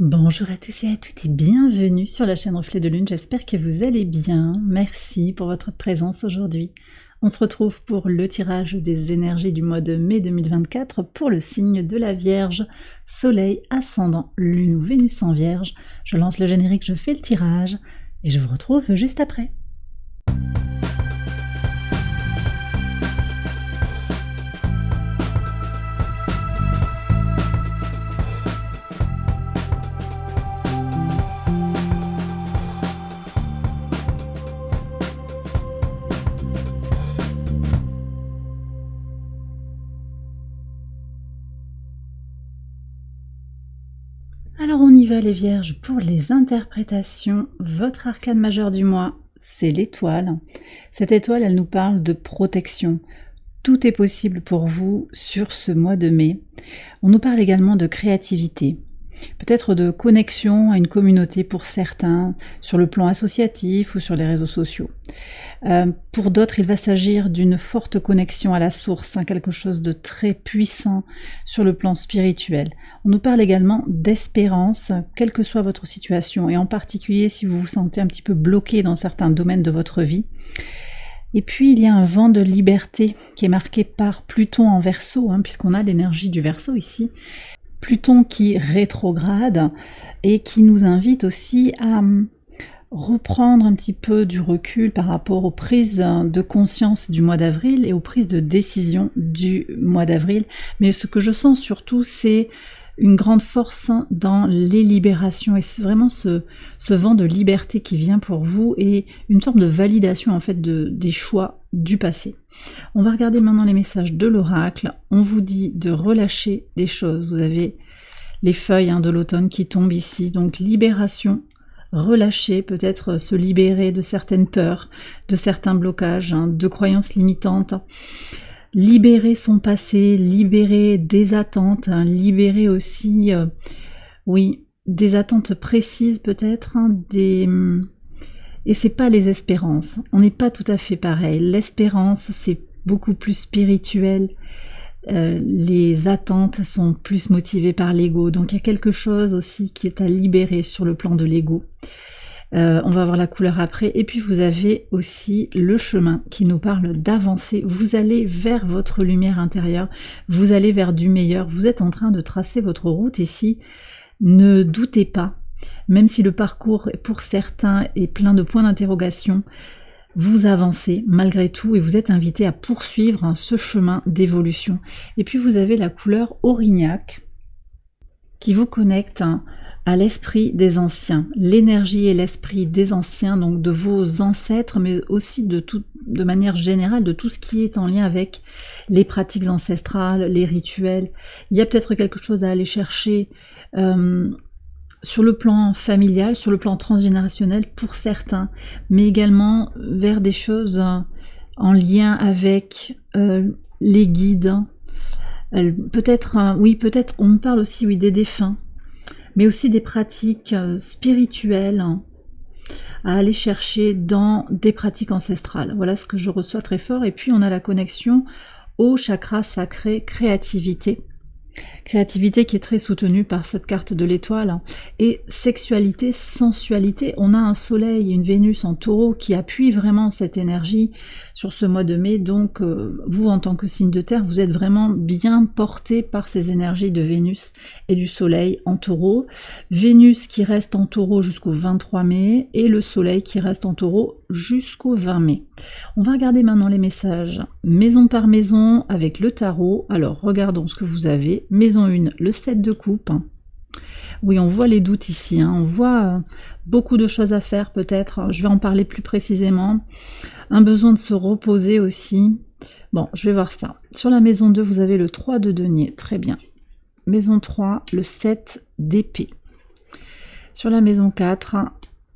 Bonjour à tous et à toutes et bienvenue sur la chaîne Reflet de Lune, j'espère que vous allez bien. Merci pour votre présence aujourd'hui. On se retrouve pour le tirage des énergies du mois de mai 2024 pour le signe de la Vierge, Soleil, Ascendant, Lune ou Vénus en Vierge. Je lance le générique, je fais le tirage et je vous retrouve juste après. Alors on y va les Vierges pour les interprétations. Votre arcane majeur du mois, c'est l'étoile. Cette étoile, elle nous parle de protection. Tout est possible pour vous sur ce mois de mai. On nous parle également de créativité, peut-être de connexion à une communauté pour certains, sur le plan associatif ou sur les réseaux sociaux. Pour d'autres, il va s'agir d'une forte connexion à la source, quelque chose de très puissant sur le plan spirituel. On nous parle également d'espérance, quelle que soit votre situation, et en particulier si vous vous sentez un petit peu bloqué dans certains domaines de votre vie. Et puis il y a un vent de liberté qui est marqué par Pluton en Verseau, puisqu'on a l'énergie du Verseau ici. Pluton qui rétrograde et qui nous invite aussi à reprendre un petit peu du recul par rapport aux prises de conscience du mois d'avril et aux prises de décision du mois d'avril. Mais ce que je sens surtout, c'est une grande force dans les libérations et c'est vraiment ce vent de liberté qui vient pour vous et une forme de validation en fait des choix du passé. On va regarder maintenant les messages de l'oracle. On vous dit de relâcher les choses. Vous avez les feuilles de l'automne qui tombent ici, donc libération, relâcher, peut-être se libérer de certaines peurs, de certains blocages, de croyances limitantes. Libérer son passé, libérer des attentes, libérer aussi, des attentes précises peut-être, et c'est pas les espérances. On n'est pas tout à fait pareil. L'espérance, c'est beaucoup plus spirituel. Les attentes sont plus motivées par l'ego. Donc il y a quelque chose aussi qui est à libérer sur le plan de l'ego. On va voir la couleur après. Et puis vous avez aussi le chemin qui nous parle d'avancer. Vous allez vers votre lumière intérieure. Vous allez vers du meilleur. Vous êtes en train de tracer votre route ici. Ne doutez pas. Même si le parcours pour certains est plein de points d'interrogation, vous avancez malgré tout et vous êtes invité à poursuivre ce chemin d'évolution. Et puis vous avez la couleur Aurignac qui vous connecte à l'esprit des anciens, l'énergie et l'esprit des anciens, donc de vos ancêtres, mais aussi de manière générale de tout ce qui est en lien avec les pratiques ancestrales, les rituels. Il y a peut-être quelque chose à aller chercher sur le plan familial, sur le plan transgénérationnel pour certains, mais également vers des choses en lien avec les guides. Peut-être on me parle aussi des défunts, mais aussi des pratiques spirituelles à aller chercher dans des pratiques ancestrales. Voilà ce que je reçois très fort. Et puis on a la connexion au chakra sacré créativité. Créativité qui est très soutenue par cette carte de l'étoile. Et sexualité, sensualité, on a un soleil et une Vénus en taureau qui appuient vraiment cette énergie sur ce mois de mai. Donc vous en tant que signe de terre, vous êtes vraiment bien porté par ces énergies de Vénus et du soleil en taureau. Vénus qui reste en taureau jusqu'au 23 mai et le soleil qui reste en taureau jusqu'au 20 mai. On va regarder maintenant les messages maison par maison avec le tarot. Alors regardons ce que vous avez. Maison 1, le 7 de coupe. Oui, on voit les doutes ici, on voit beaucoup de choses à faire peut-être, je vais en parler plus précisément. Un besoin de se reposer aussi. Bon, je vais voir ça. Sur la maison 2, vous avez le 3 de denier, très bien. Maison 3, le 7 d'épée. Sur la maison 4,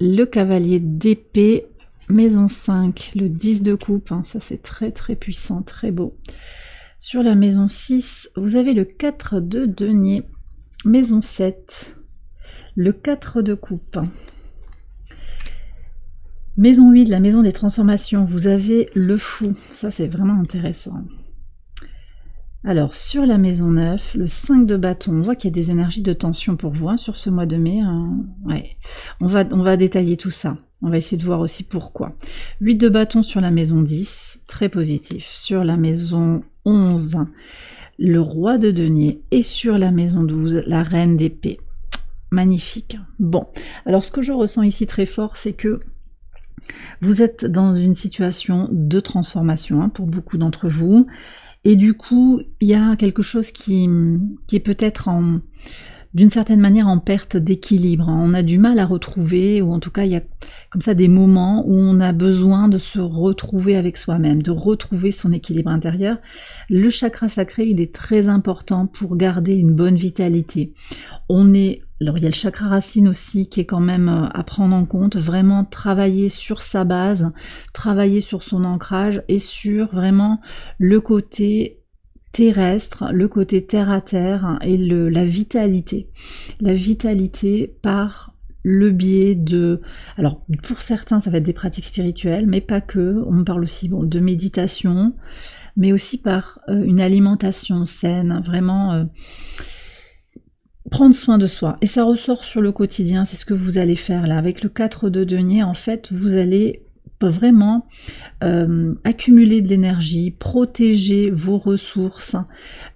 le cavalier d'épée. Maison 5, le 10 de coupe, ça c'est très très puissant, très beau. Sur la maison 6, vous avez le 4 de denier. Maison 7, le 4 de coupe. Maison 8, la maison des transformations, vous avez le fou. Ça, c'est vraiment intéressant. Alors, sur la maison 9, le 5 de bâton, on voit qu'il y a des énergies de tension pour vous sur ce mois de mai. Ouais. On va détailler tout ça. On va essayer de voir aussi pourquoi. 8 de bâton sur la maison 10, très positif. Sur la maison 11, le roi de denier. Et sur la maison 12, la reine d'épée. Magnifique. Bon, alors ce que je ressens ici très fort, c'est que vous êtes dans une situation de transformation pour beaucoup d'entre vous. Et du coup, il y a quelque chose qui est peut-être d'une certaine manière en perte d'équilibre. On a du mal à retrouver, ou en tout cas, il y a comme ça des moments où on a besoin de se retrouver avec soi-même, de retrouver son équilibre intérieur. Le chakra sacré, il est très important pour garder une bonne vitalité. Alors il y a le chakra racine aussi qui est quand même à prendre en compte, vraiment travailler sur sa base, travailler sur son ancrage et sur vraiment le côté terrestre, le côté terre à terre et la vitalité. La vitalité par le biais de... Alors pour certains ça va être des pratiques spirituelles, mais pas que, on parle aussi de méditation, mais aussi par une alimentation saine, vraiment... prendre soin de soi, et ça ressort sur le quotidien, c'est ce que vous allez faire là, avec le 4 de denier, en fait, vous allez vraiment accumuler de l'énergie, protéger vos ressources,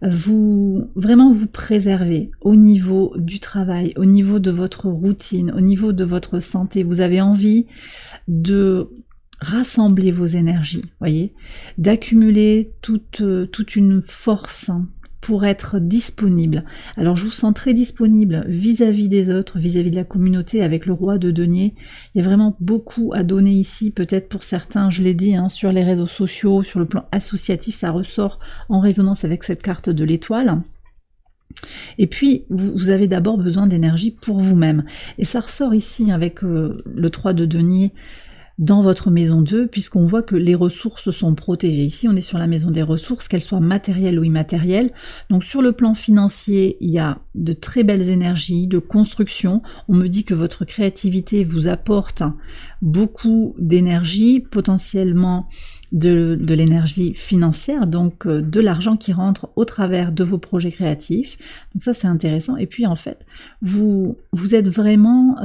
vraiment vous préserver au niveau du travail, au niveau de votre routine, au niveau de votre santé. Vous avez envie de rassembler vos énergies, voyez, d'accumuler toute une force pour être disponible. Alors je vous sens très disponible vis-à-vis des autres, vis-à-vis de la communauté, avec le roi de denier. Il y a vraiment beaucoup à donner ici, peut-être pour certains, je l'ai dit, sur les réseaux sociaux, sur le plan associatif, ça ressort en résonance avec cette carte de l'étoile. Et puis, vous avez d'abord besoin d'énergie pour vous-même. Et ça ressort ici avec le 3 de denier, dans votre maison 2, puisqu'on voit que les ressources sont protégées. Ici, on est sur la maison des ressources, qu'elles soient matérielles ou immatérielles. Donc sur le plan financier, il y a de très belles énergies de construction. On me dit que votre créativité vous apporte beaucoup d'énergie, potentiellement de l'énergie financière, donc de l'argent qui rentre au travers de vos projets créatifs. Donc ça, c'est intéressant. Et puis en fait, vous êtes vraiment...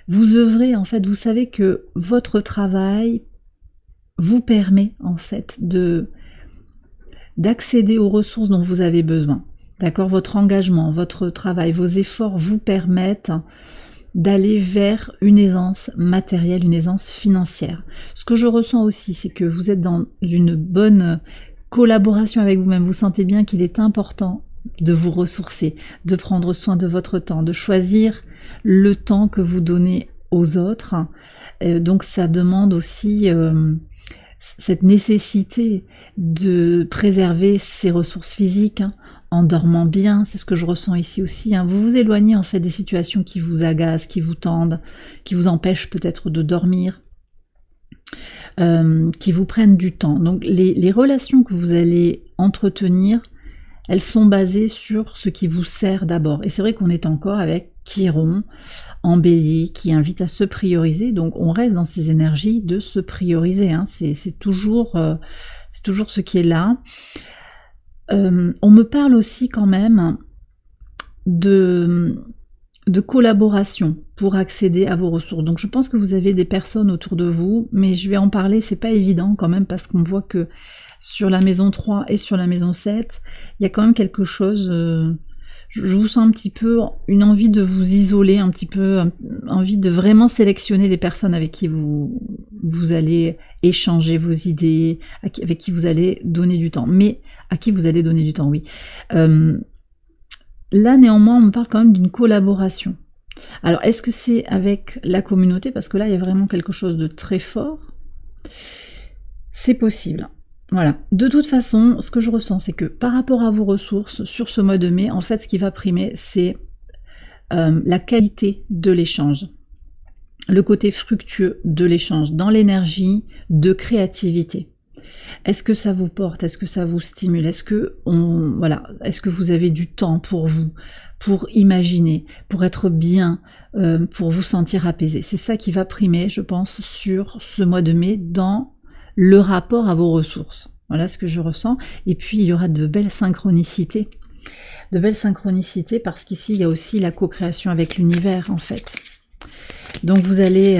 vous œuvrez, en fait, vous savez que votre travail vous permet, en fait, d'accéder aux ressources dont vous avez besoin. D'accord? Votre engagement, votre travail, vos efforts vous permettent d'aller vers une aisance matérielle, une aisance financière. Ce que je ressens aussi, c'est que vous êtes dans une bonne collaboration avec vous-même. Vous sentez bien qu'il est important de vous ressourcer, de prendre soin de votre temps, de choisir le temps que vous donnez aux autres. Donc ça demande aussi cette nécessité de préserver ses ressources physiques, en dormant bien, c'est ce que je ressens ici aussi. Vous vous éloignez en fait des situations qui vous agacent, qui vous tendent, qui vous empêchent peut-être de dormir, qui vous prennent du temps. Donc les relations que vous allez entretenir, elles sont basées sur ce qui vous sert d'abord. Et c'est vrai qu'on est encore avec Chiron en bélier qui invite à se prioriser. Donc on reste dans ces énergies de se prioriser. C'est toujours ce qui est là. On me parle aussi quand même de collaboration pour accéder à vos ressources. Donc je pense que vous avez des personnes autour de vous, mais je vais en parler, c'est pas évident quand même, parce qu'on voit que sur la maison 3 et sur la maison 7, il y a quand même quelque chose, je vous sens un petit peu une envie de vous isoler, un petit peu envie de vraiment sélectionner les personnes avec qui vous allez échanger vos idées, avec qui vous allez donner du temps. Mais à qui vous allez donner du temps, oui. Là, néanmoins, on me parle quand même d'une collaboration. Alors, est-ce que c'est avec la communauté? Parce que là, il y a vraiment quelque chose de très fort. C'est possible. Voilà. De toute façon, ce que je ressens, c'est que par rapport à vos ressources, sur ce mois de mai, en fait, ce qui va primer, c'est la qualité de l'échange. Le côté fructueux de l'échange, dans l'énergie de créativité. Est-ce que ça vous porte? Est-ce que ça vous stimule? Est-ce que vous avez du temps pour vous, pour imaginer, pour être bien, pour vous sentir apaisé? C'est ça qui va primer, je pense, sur ce mois de mai, dans le rapport à vos ressources. Voilà ce que je ressens. Et puis il y aura de belles synchronicités. De belles synchronicités parce qu'ici il y a aussi la co-création avec l'univers en fait. Donc vous allez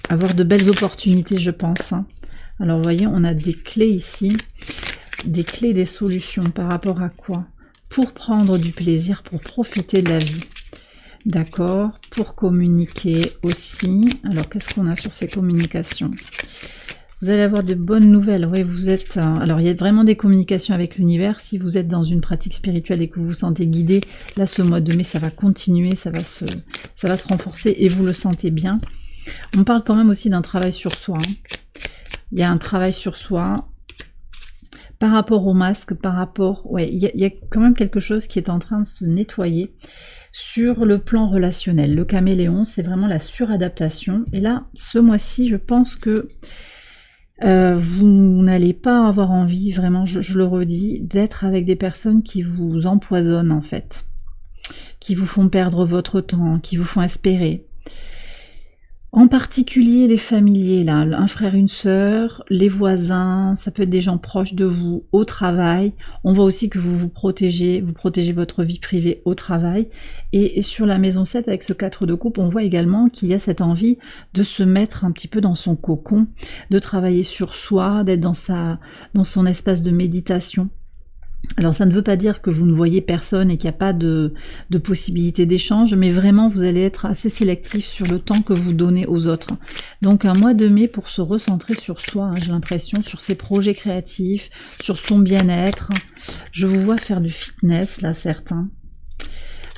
avoir de belles opportunités je pense. Hein. Alors vous voyez, on a des clés ici, des clés, des solutions par rapport à quoi? Pour prendre du plaisir, pour profiter de la vie. D'accord, pour communiquer aussi. Alors qu'est-ce qu'on a sur ces communications? Vous allez avoir de bonnes nouvelles. Oui, vous êtes. Alors, il y a vraiment des communications avec l'univers. Si vous êtes dans une pratique spirituelle et que vous vous sentez guidé, là, ce mois de mai, ça va continuer, ça va se renforcer et vous le sentez bien. On parle quand même aussi d'un travail sur soi. Hein. Il y a un travail sur soi par rapport au masque, par rapport. Ouais, il y a quand même quelque chose qui est en train de se nettoyer. Sur le plan relationnel, le caméléon, c'est vraiment la suradaptation. Et là, ce mois-ci, je pense que vous n'allez pas avoir envie, vraiment, je le redis, d'être avec des personnes qui vous empoisonnent en fait, qui vous font perdre votre temps, qui vous font espérer. En particulier les familiers, là, un frère, une sœur, les voisins, ça peut être des gens proches de vous, au travail. On voit aussi que vous protégez votre vie privée au travail. Et sur la maison 7, avec ce 4 de coupe, on voit également qu'il y a cette envie de se mettre un petit peu dans son cocon, de travailler sur soi, d'être dans son espace de méditation. Alors ça ne veut pas dire que vous ne voyez personne et qu'il n'y a pas de possibilité d'échange, mais vraiment vous allez être assez sélectif sur le temps que vous donnez aux autres. Donc un mois de mai pour se recentrer sur soi, hein, j'ai l'impression, sur ses projets créatifs, sur son bien-être. Je vous vois faire du fitness là, certains.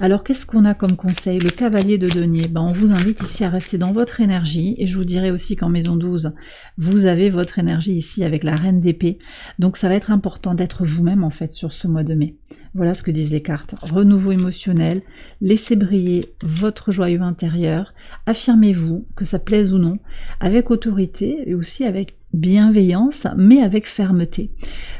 Alors qu'est-ce qu'on a comme conseil? Le cavalier de denier, on vous invite ici à rester dans votre énergie, et je vous dirais aussi qu'en maison 12, vous avez votre énergie ici avec la reine d'épée, donc ça va être important d'être vous-même en fait sur ce mois de mai. Voilà ce que disent les cartes. Renouveau émotionnel, laissez briller votre joyau intérieur, affirmez-vous, que ça plaise ou non, avec autorité et aussi avec bienveillance, mais avec fermeté.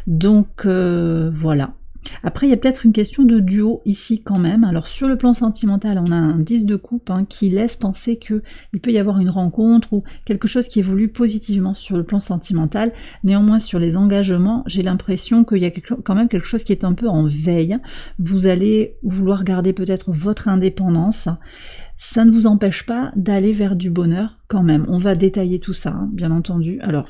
Donc voilà. Après, il y a peut-être une question de duo ici quand même. Alors sur le plan sentimental, on a un 10 de coupe qui laisse penser qu'il peut y avoir une rencontre ou quelque chose qui évolue positivement sur le plan sentimental. Néanmoins, sur les engagements, j'ai l'impression qu'il y a quand même quelque chose qui est un peu en veille. Vous allez vouloir garder peut-être votre indépendance. Ça ne vous empêche pas d'aller vers du bonheur quand même. On va détailler tout ça, hein, bien entendu. Alors...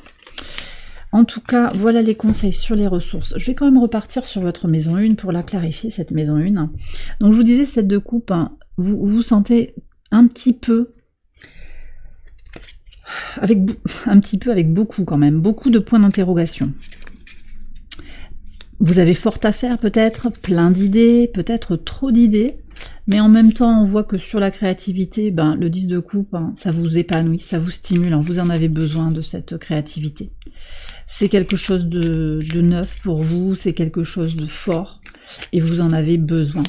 en tout cas, voilà les conseils sur les ressources. Je vais quand même repartir sur votre maison 1 pour la clarifier, cette maison 1. Donc je vous disais, cette de coupe, vous vous sentez un petit peu avec beaucoup quand même, beaucoup de points d'interrogation. Vous avez fort à faire peut-être, plein d'idées, peut-être trop d'idées, mais en même temps on voit que sur la créativité, le 10 de coupe, ça vous épanouit, ça vous stimule, vous en avez besoin de cette créativité. C'est quelque chose de neuf pour vous, c'est quelque chose de fort, et vous en avez besoin.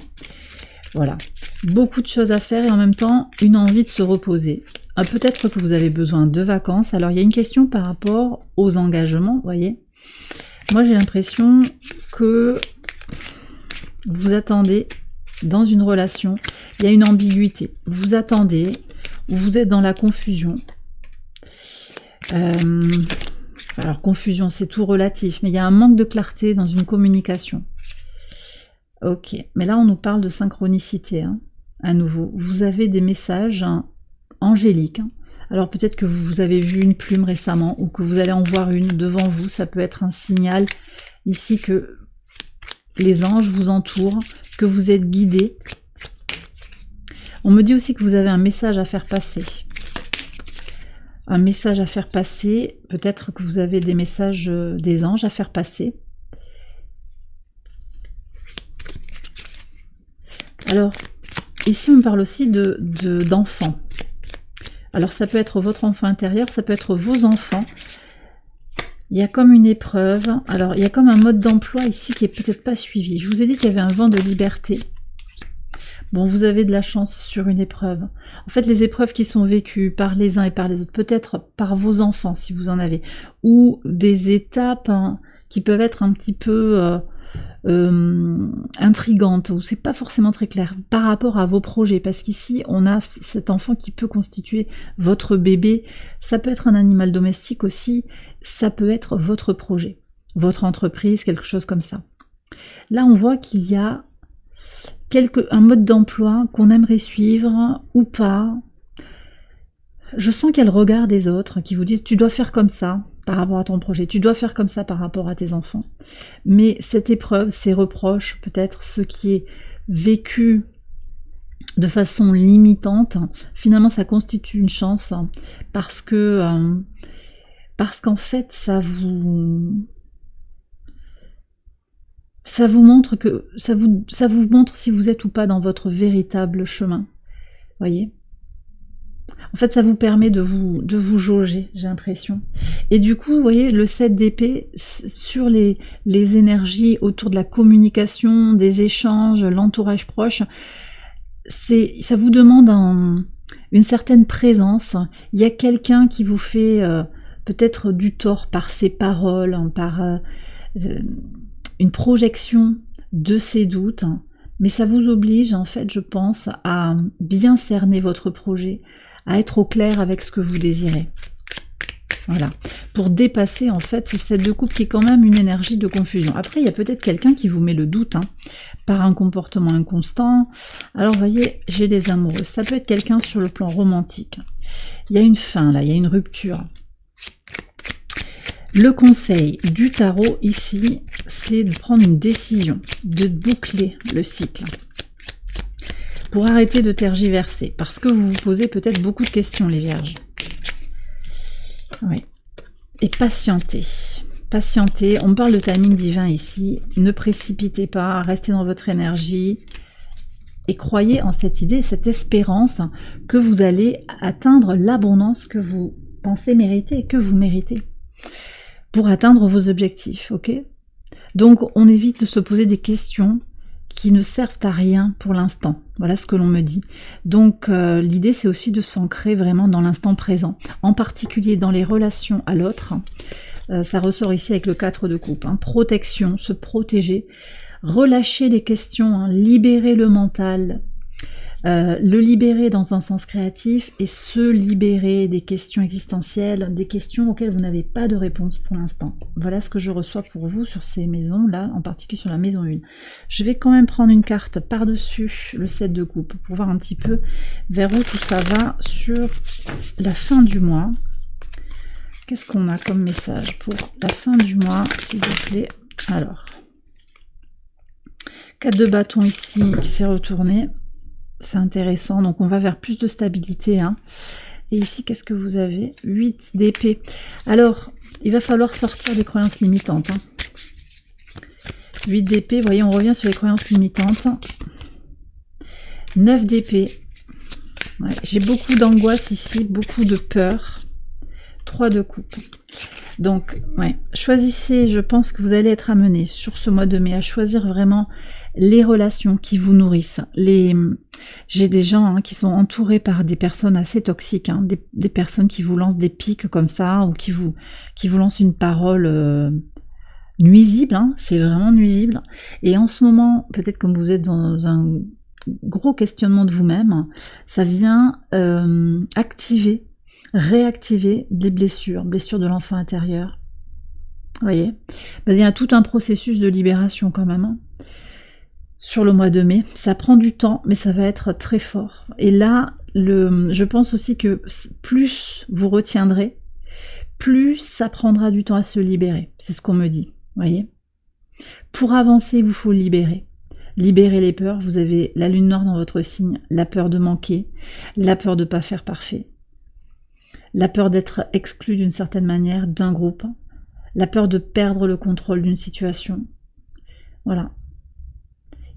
Voilà, beaucoup de choses à faire et en même temps une envie de se reposer. Peut-être que vous avez besoin de vacances. Alors il y a une question par rapport aux engagements, vous voyez. Moi j'ai l'impression que vous attendez dans une relation, il y a une ambiguïté. Vous attendez, vous êtes dans la confusion. Alors confusion c'est tout relatif, mais il y a un manque de clarté dans une communication. Ok, mais là on nous parle de synchronicité, à nouveau. Vous avez des messages angéliques. Alors peut-être que vous avez vu une plume récemment ou que vous allez en voir une devant vous. Ça peut être un signal ici que les anges vous entourent, que vous êtes guidés. On me dit aussi que vous avez un message à faire passer. Un message à faire passer. Peut-être que vous avez des messages des anges à faire passer. Alors, ici on parle aussi d'enfants. Alors ça peut être votre enfant intérieur, ça peut être vos enfants. Il y a comme une épreuve. Alors il y a comme un mode d'emploi ici qui est peut-être pas suivi. Je vous ai dit qu'il y avait un vent de liberté. Bon, vous avez de la chance sur une épreuve. En fait, les épreuves qui sont vécues par les uns et par les autres, peut-être par vos enfants si vous en avez, ou des étapes qui peuvent être un petit peu intrigantes, ou c'est pas forcément très clair par rapport à vos projets, parce qu'ici on a cet enfant qui peut constituer votre bébé. Ça peut être un animal domestique aussi, ça peut être votre projet. votre entreprise, quelque chose comme ça. Là, on voit qu'il y a un mode d'emploi qu'on aimerait suivre ou pas. Je sens qu'il y a le regard des autres qui vous disent tu dois faire comme ça par rapport à ton projet, tu dois faire comme ça par rapport à tes enfants. Mais cette épreuve, ces reproches, peut-être ce qui est vécu de façon limitante, finalement ça constitue une chance parce qu'en fait ça vous montre que ça vous montre si vous êtes ou pas dans votre véritable chemin. Voyez ? En fait, ça vous permet de vous jauger, j'ai l'impression. Et du coup, vous voyez, le 7 d'épée, sur les énergies autour de la communication, des échanges, l'entourage proche, ça vous demande une certaine présence. Il y a quelqu'un qui vous fait peut-être du tort par ses paroles, par une projection de ses doutes, mais ça vous oblige, en fait, je pense, à bien cerner votre projet, à être au clair avec ce que vous désirez. Voilà. Pour dépasser, en fait, ce 7 de coupe qui est quand même une énergie de confusion. Après, il y a peut-être quelqu'un qui vous met le doute, par un comportement inconstant. Alors, vous voyez, j'ai des amoureux. Ça peut être quelqu'un sur le plan romantique. Il y a une fin, là, il y a une rupture. Le conseil du tarot, ici, c'est de prendre une décision, de boucler le cycle. Pour arrêter de tergiverser, parce que vous vous posez peut-être beaucoup de questions, les vierges. Oui. Et patientez. Patientez. On parle de timing divin ici. Ne précipitez pas, restez dans votre énergie. Et croyez en cette idée, cette espérance que vous allez atteindre l'abondance que vous pensez mériter, que vous méritez. Pour atteindre vos objectifs, ok? Donc, on évite de se poser des questions qui ne servent à rien pour l'instant. Voilà ce que l'on me dit. Donc l'idée c'est aussi de s'ancrer vraiment dans l'instant présent, en particulier dans les relations à l'autre. Ça ressort ici avec le 4 de coupe. Protection, se protéger, relâcher les questions, libérer le mental, le libérer dans un sens créatif et se libérer des questions existentielles, des questions auxquelles vous n'avez pas de réponse pour l'instant. Voilà ce que je reçois pour vous sur ces maisons-là, en particulier sur la maison 1. Je vais quand même prendre une carte par-dessus le 7 de coupe pour voir un petit peu vers où tout ça va sur la fin du mois. Qu'est-ce qu'on a comme message pour la fin du mois, s'il vous plaît? Alors, 4 de bâton ici qui s'est retourné. C'est intéressant, donc on va vers plus de stabilité. Et ici, qu'est-ce que vous avez? 8 d'épée. Alors, il va falloir sortir des croyances limitantes. 8 d'épée, vous voyez, on revient sur les croyances limitantes. 9 d'épée. Ouais, j'ai beaucoup d'angoisse ici, beaucoup de peur. 3 de coupe. Donc, ouais, choisissez, je pense que vous allez être amené sur ce mois de mai à choisir vraiment les relations qui vous nourrissent. J'ai des gens qui sont entourés par des personnes assez toxiques, des personnes qui vous lancent des pics comme ça, ou qui vous lancent une parole nuisible, c'est vraiment nuisible. Et en ce moment, peut-être comme vous êtes dans un gros questionnement de vous-même, ça vient réactiver des blessures de l'enfant intérieur. Vous voyez, il y a tout un processus de libération quand même. Sur le mois de mai, ça prend du temps, mais ça va être très fort. Et là, je pense aussi que plus vous retiendrez, plus ça prendra du temps à se libérer. C'est ce qu'on me dit, vous voyez. Pour avancer, il vous faut libérer. Libérer les peurs. Vous avez la lune noire dans votre signe, la peur de manquer, la peur de ne pas faire parfait, la peur d'être exclu d'une certaine manière d'un groupe, la peur de perdre le contrôle d'une situation. Voilà.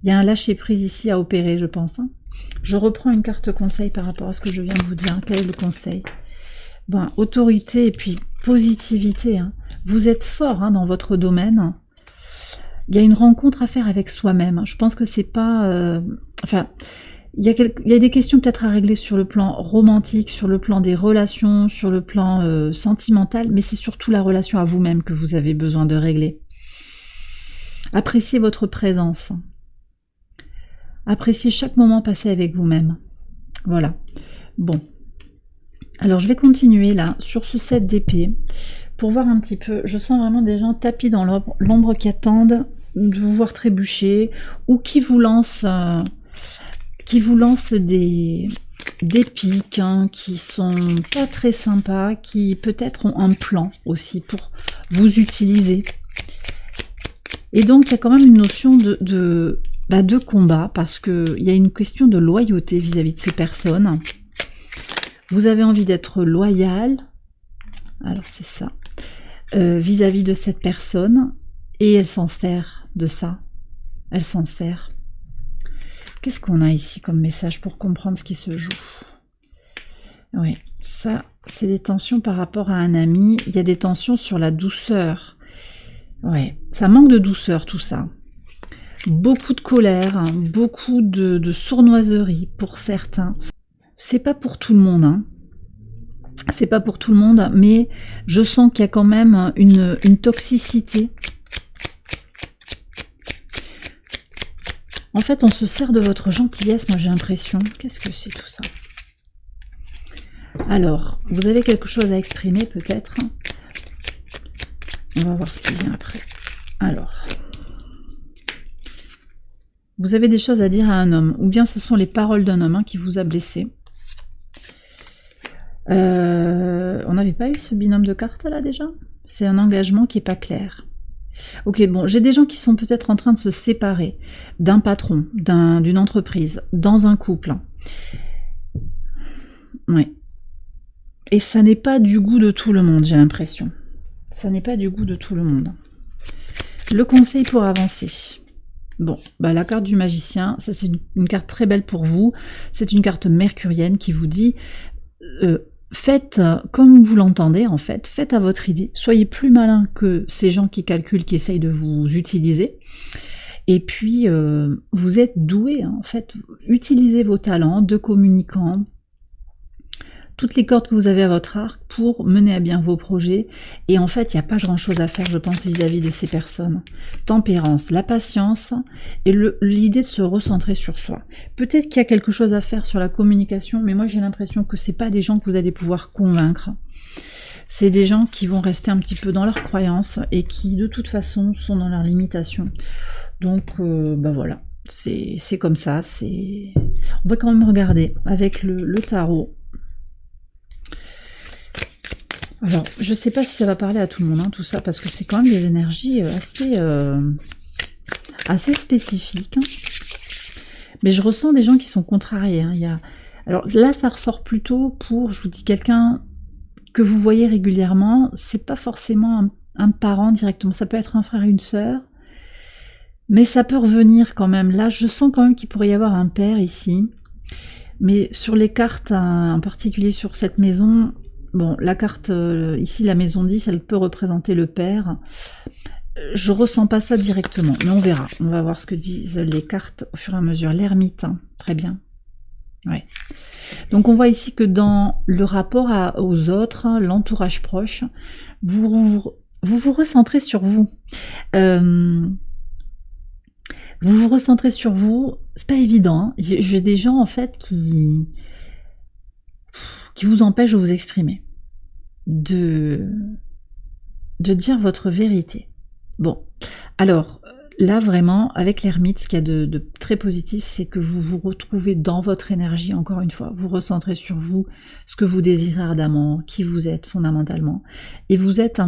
Il y a un lâcher-prise ici à opérer, je pense. Je reprends une carte conseil par rapport à ce que je viens de vous dire. Quel est le conseil? Autorité et puis positivité. Vous êtes fort dans votre domaine. Il y a une rencontre à faire avec soi-même. Je pense que c'est pas... il y a des questions peut-être à régler sur le plan romantique, sur le plan des relations, sur le plan sentimental, mais c'est surtout la relation à vous-même que vous avez besoin de régler. Appréciez votre présence. Appréciez chaque moment passé avec vous-même. Voilà. Bon. Alors, je vais continuer là, sur ce 7 d'épée, pour voir un petit peu. Je sens vraiment des gens tapis dans l'ombre qui attendent de vous voir trébucher, ou qui vous lancent des pics hein, qui sont pas très sympas, qui peut-être ont un plan aussi pour vous utiliser. Et donc il y a quand même une notion de combat, parce qu'il y a une question de loyauté vis-à-vis de ces personnes. Vous avez envie d'être loyal, alors c'est ça, vis-à-vis de cette personne, et elle s'en sert de ça. Elle s'en sert. Qu'est-ce qu'on a ici comme message pour comprendre ce qui se joue? Oui, ça, c'est des tensions par rapport à un ami. Il y a des tensions sur la douceur. Oui, ça manque de douceur tout ça. Beaucoup de colère, hein, beaucoup de sournoiserie pour certains. C'est pas pour tout le monde, hein. C'est pas pour tout le monde, mais je sens qu'il y a quand même une toxicité. En fait, on se sert de votre gentillesse, moi j'ai l'impression. Qu'est-ce que c'est tout ça? Alors, vous avez quelque chose à exprimer peut-être. On va voir ce qui vient après. Alors, vous avez des choses à dire à un homme, ou bien ce sont les paroles d'un homme hein, qui vous a blessé. On n'avait pas eu ce binôme de cartes là déjà? C'est un engagement qui n'est pas clair. Ok, bon, j'ai des gens qui sont peut-être en train de se séparer d'un patron, d'une entreprise, dans un couple. Oui. Et ça n'est pas du goût de tout le monde, j'ai l'impression. Ça n'est pas du goût de tout le monde. Le conseil pour avancer. Bon, bah la carte du magicien, ça c'est une carte très belle pour vous. C'est une carte mercurienne qui vous dit... faites comme vous l'entendez en fait, faites à votre idée, soyez plus malin que ces gens qui calculent, qui essayent de vous utiliser, et puis vous êtes doué hein, en fait, utilisez vos talents de communicant, toutes les cordes que vous avez à votre arc pour mener à bien vos projets, et en fait il n'y a pas grand chose à faire je pense vis-à-vis de ces personnes. Tempérance, la patience et l'idée de se recentrer sur soi. Peut-être qu'il y a quelque chose à faire sur la communication, mais moi j'ai l'impression que c'est pas des gens que vous allez pouvoir convaincre. C'est des gens qui vont rester un petit peu dans leurs croyances et qui de toute façon sont dans leurs limitations. Donc bah voilà, c'est comme ça, on va quand même regarder avec le tarot. Alors, je ne sais pas si ça va parler à tout le monde, hein, tout ça, parce que c'est quand même des énergies assez spécifiques. Hein. Mais je ressens des gens qui sont contrariés. Hein. Alors là, ça ressort plutôt pour, je vous dis, quelqu'un que vous voyez régulièrement. C'est pas forcément un parent directement, ça peut être un frère et une sœur. Mais ça peut revenir quand même. Là, je sens quand même qu'il pourrait y avoir un père ici. Mais sur les cartes, en particulier sur cette maison... Bon, la carte, ici, la maison 10, elle peut représenter le père. Je ressens pas ça directement, mais on verra. On va voir ce que disent les cartes au fur et à mesure. L'ermite, hein, très bien. Ouais. Donc on voit ici que dans le rapport aux autres, hein, l'entourage proche, vous vous recentrez sur vous. Vous vous recentrez sur vous. C'est pas évident. Hein. J'ai des gens, en fait, qui vous empêche de vous exprimer, de dire votre vérité. Bon, alors là vraiment, avec l'ermite, ce qu'il y a de très positif, c'est que vous vous retrouvez dans votre énergie, encore une fois, vous recentrez sur vous, ce que vous désirez ardemment, qui vous êtes fondamentalement, et vous êtes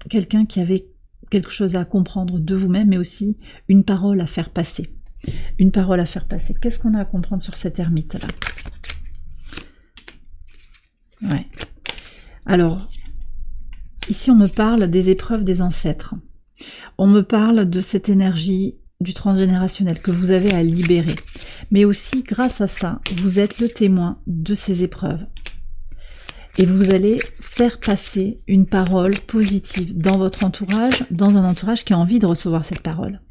quelqu'un qui avait quelque chose à comprendre de vous-même, mais aussi une parole à faire passer. Une parole à faire passer. Qu'est-ce qu'on a à comprendre sur cette ermite-là ? Ouais. Alors, ici on me parle des épreuves des ancêtres. On me parle de cette énergie du transgénérationnel que vous avez à libérer. Mais aussi, grâce à ça, vous êtes le témoin de ces épreuves. Et vous allez faire passer une parole positive dans votre entourage, dans un entourage qui a envie de recevoir cette parole.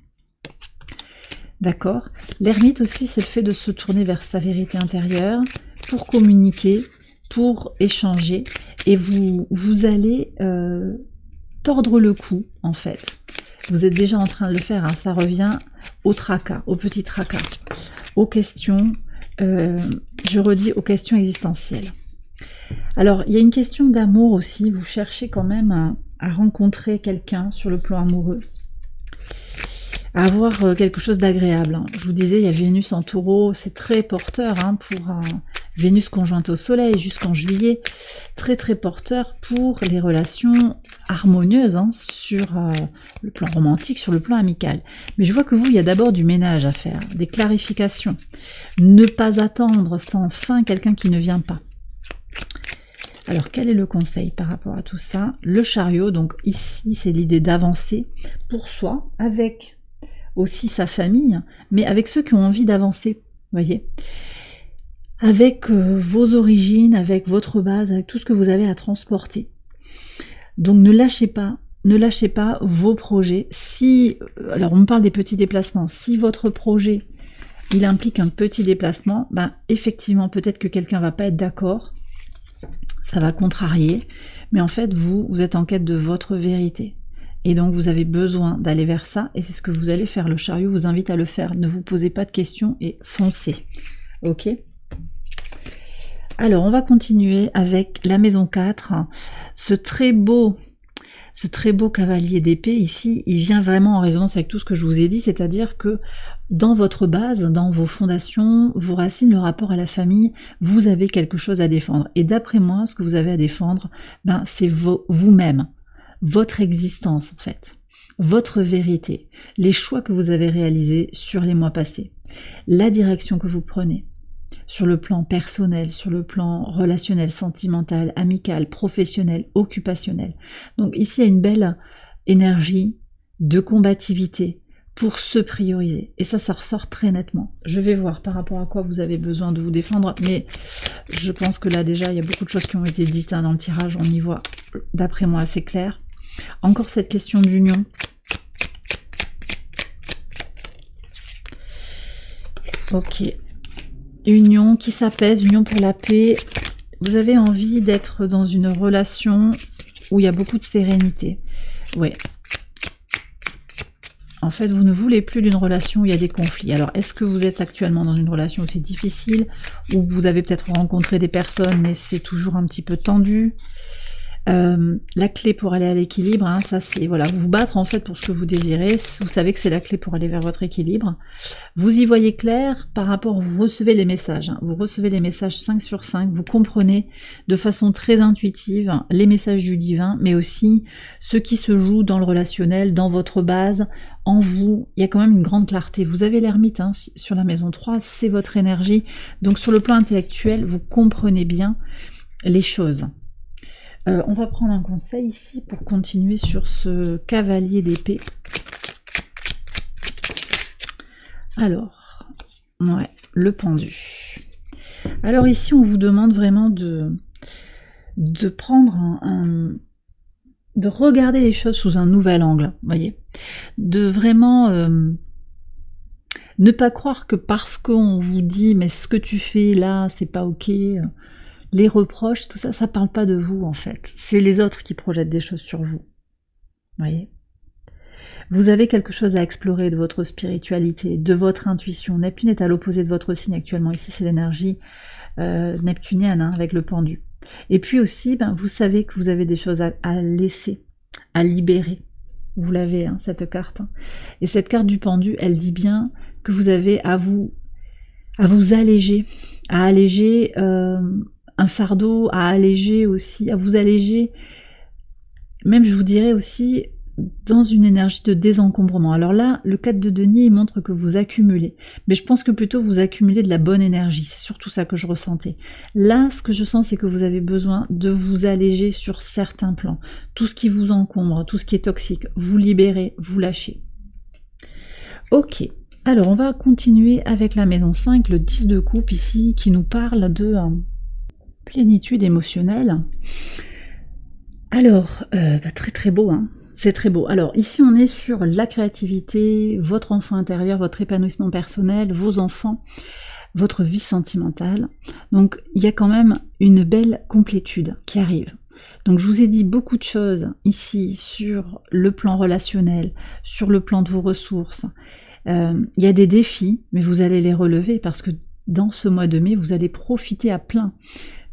D'accord ? L'ermite aussi, c'est le fait de se tourner vers sa vérité intérieure pour communiquer, pour échanger, et vous allez tordre le cou, en fait. Vous êtes déjà en train de le faire, hein. Ça revient au tracas, au petit tracas, aux questions, je redis, aux questions existentielles. Alors, il y a une question d'amour aussi, vous cherchez quand même à rencontrer quelqu'un sur le plan amoureux, à avoir quelque chose d'agréable. Je vous disais, il y a Vénus en Taureau, c'est très porteur pour Vénus conjointe au Soleil jusqu'en juillet, très très porteur pour les relations harmonieuses sur le plan romantique, sur le plan amical. Mais je vois que vous, il y a d'abord du ménage à faire, des clarifications. Ne pas attendre sans fin quelqu'un qui ne vient pas. Alors, quel est le conseil par rapport à tout ça? Le chariot, donc ici, c'est l'idée d'avancer pour soi, avec aussi sa famille, mais avec ceux qui ont envie d'avancer, voyez, avec vos origines, avec votre base, avec tout ce que vous avez à transporter. Donc ne lâchez pas vos projets. Si, alors on me parle des petits déplacements, si votre projet, il implique un petit déplacement, ben effectivement, peut-être que quelqu'un va pas être d'accord, ça va contrarier, mais en fait, vous êtes en quête de votre vérité. Et donc vous avez besoin d'aller vers ça, et c'est ce que vous allez faire. Le chariot vous invite à le faire. Ne vous posez pas de questions et foncez. Ok? Alors on va continuer avec la maison 4. Ce très beau cavalier d'épée ici, il vient vraiment en résonance avec tout ce que je vous ai dit, c'est-à-dire que dans votre base, dans vos fondations, vos racines, le rapport à la famille, vous avez quelque chose à défendre. Et d'après moi, ce que vous avez à défendre, ben, c'est vous-même. Votre existence en fait, votre vérité, les choix que vous avez réalisés sur les mois passés, la direction que vous prenez sur le plan personnel, sur le plan relationnel, sentimental, amical, professionnel, occupationnel. Donc ici il y a une belle énergie de combativité pour se prioriser. Et ça ressort très nettement. Je vais voir par rapport à quoi vous avez besoin de vous défendre, mais je pense que là déjà il y a beaucoup de choses qui ont été dites dans le tirage, on y voit d'après moi assez clair. Encore cette question d'union. Ok. Union qui s'apaise, union pour la paix. Vous avez envie d'être dans une relation où il y a beaucoup de sérénité. Ouais. En fait, vous ne voulez plus d'une relation où il y a des conflits. Alors, est-ce que vous êtes actuellement dans une relation où c'est difficile, où vous avez peut-être rencontré des personnes, mais c'est toujours un petit peu tendu? La clé pour aller à l'équilibre, ça c'est voilà, vous battre en fait pour ce que vous désirez, vous savez que c'est la clé pour aller vers votre équilibre. Vous y voyez clair par rapport, vous recevez les messages, vous recevez les messages 5 sur 5, vous comprenez de façon très intuitive les messages du divin, mais aussi ce qui se joue dans le relationnel, dans votre base, en vous, il y a quand même une grande clarté. Vous avez l'ermite sur la maison 3, c'est votre énergie, donc sur le plan intellectuel, vous comprenez bien les choses. On va prendre un conseil ici pour continuer sur ce cavalier d'épée. Alors, ouais, le pendu. Alors ici, on vous demande vraiment de prendre de regarder les choses sous un nouvel angle, voyez, de vraiment ne pas croire que parce qu'on vous dit mais ce que tu fais là, c'est pas ok. Les reproches, tout ça, ça parle pas de vous en fait. C'est les autres qui projettent des choses sur vous. Voyez ? Vous avez quelque chose à explorer de votre spiritualité, de votre intuition. Neptune est à l'opposé de votre signe actuellement. Ici, c'est l'énergie neptunienne avec le pendu. Et puis aussi, vous savez que vous avez des choses à laisser, à libérer. Vous l'avez, cette carte. Et cette carte du pendu, elle dit bien que vous avez à vous alléger, un fardeau, à alléger aussi, à vous alléger, même je vous dirais aussi dans une énergie de désencombrement. Alors là, le 4 de denier, il montre que vous accumulez, mais je pense que plutôt vous accumulez de la bonne énergie, c'est surtout ça que je ressentais. Là, ce que je sens, c'est que vous avez besoin de vous alléger sur certains plans. Tout ce qui vous encombre, tout ce qui est toxique, vous libérez, vous lâchez. Ok. Alors, on va continuer avec la maison 5, le 10 de coupe ici, qui nous parle de plénitude émotionnelle. Alors, très très beau, c'est très beau. Alors, ici, on est sur la créativité, votre enfant intérieur, votre épanouissement personnel, vos enfants, votre vie sentimentale. Donc, il y a quand même une belle complétude qui arrive. Donc, je vous ai dit beaucoup de choses ici sur le plan relationnel, sur le plan de vos ressources. Il y a des défis, mais vous allez les relever parce que dans ce mois de mai, vous allez profiter à plein